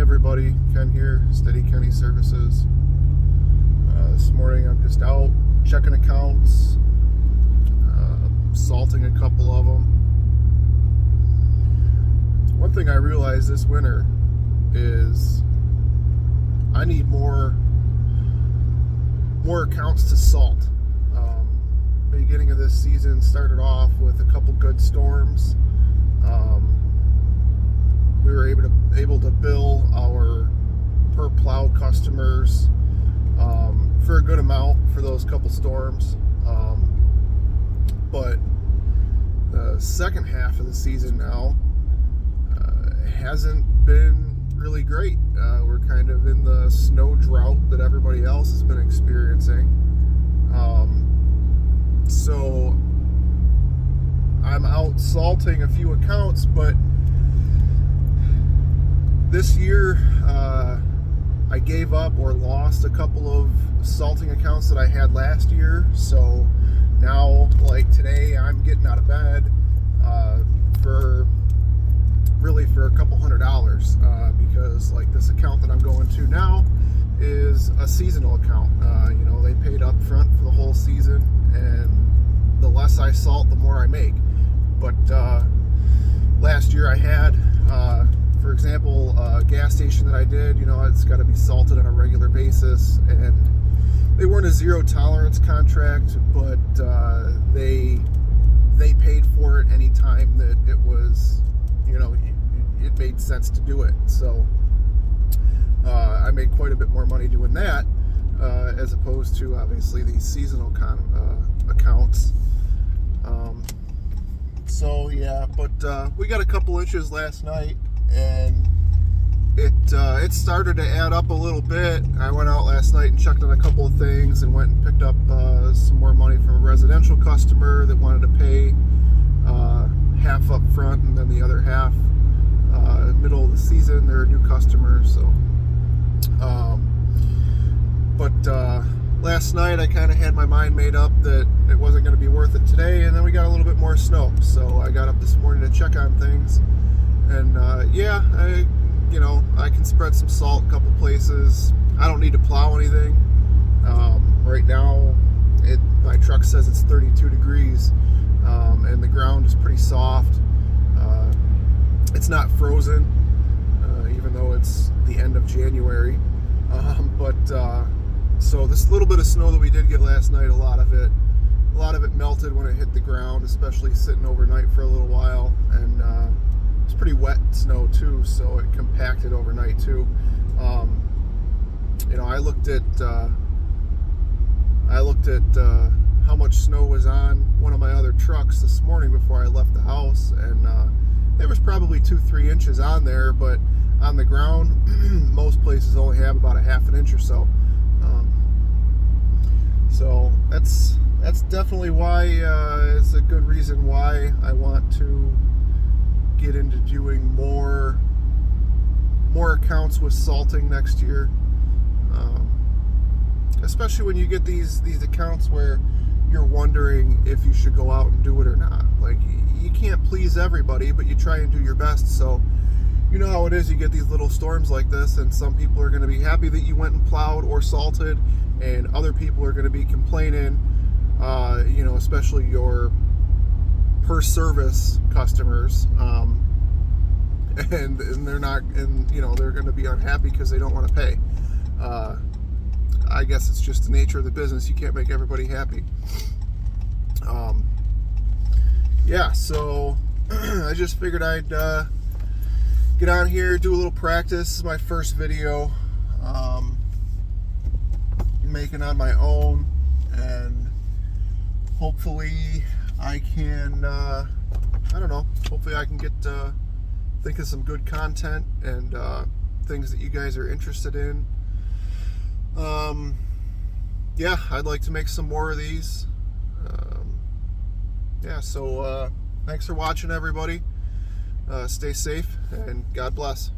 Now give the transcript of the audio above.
everybody, Ken here, Steady Kenny Services. This morning I'm just out checking accounts, salting a couple of them. One thing I realized this winter is I need more accounts to salt. Beginning of this season started off with a couple good storms. We were able to bill our per plow customers for a good amount for those couple storms. But the second half of the season now hasn't been really great. We're kind of in the snow drought that everybody else has been experiencing. So I'm out salting a few accounts, but this year I gave up or lost a couple of salting accounts that I had last year. So now, like today, I'm getting out of bed for a couple $100 because like this account that I'm going to now is a seasonal account. They paid up front for the whole season, and the less I salt, the more I make. But last year I had, for example, a gas station that I did, it's got to be salted on a regular basis, and they weren't a zero tolerance contract, but they paid for it anytime that it was, it made sense to do it. So I made quite a bit more money doing that as opposed to obviously these seasonal accounts. So yeah, but we got a couple inches last night, and it started to add up a little bit. I went out last night and checked on a couple of things and went and picked up some more money from a residential customer that wanted to pay half up front and then the other half middle of the season. They're a new customer, so last night I kind of had my mind made up that it wasn't going to be worth it today, and then we got a little bit more snow, so I got up this morning to check on things, and I can spread some salt a couple places. I don't need to plow anything. Right now my truck says it's 32 degrees, and the ground is pretty soft. It's not frozen, even though it's the end of January. So this little bit of snow that we did get last night, a lot of it melted when it hit the ground, especially sitting overnight for a little while, and it's pretty wet snow too, so it compacted overnight too. I looked at how much snow was on one of my other trucks this morning before I left the house, and there was probably 2-3 inches on there, but on the ground most places only have about a half an inch or so. So that's definitely why it's a good reason why I want to get into doing more accounts with salting next year. Especially when you get these accounts where you're wondering if you should go out and do it or not. Like, you can't please everybody, but you try and do your best. So you know how it is, you get these little storms like this, and some people are going to be happy that you went and plowed or salted, and other people are going to be complaining, especially your per service customers, and they're not, and they're going to be unhappy because they don't want to pay. I guess it's just the nature of the business. You can't make everybody happy. So I just figured I'd get on here, do a little practice. This is my first video making on my own, and hopefully I can hopefully I can get think of some good content and things that you guys are interested in. I'd like to make some more of these. So thanks for watching, everybody. Stay safe, and God bless.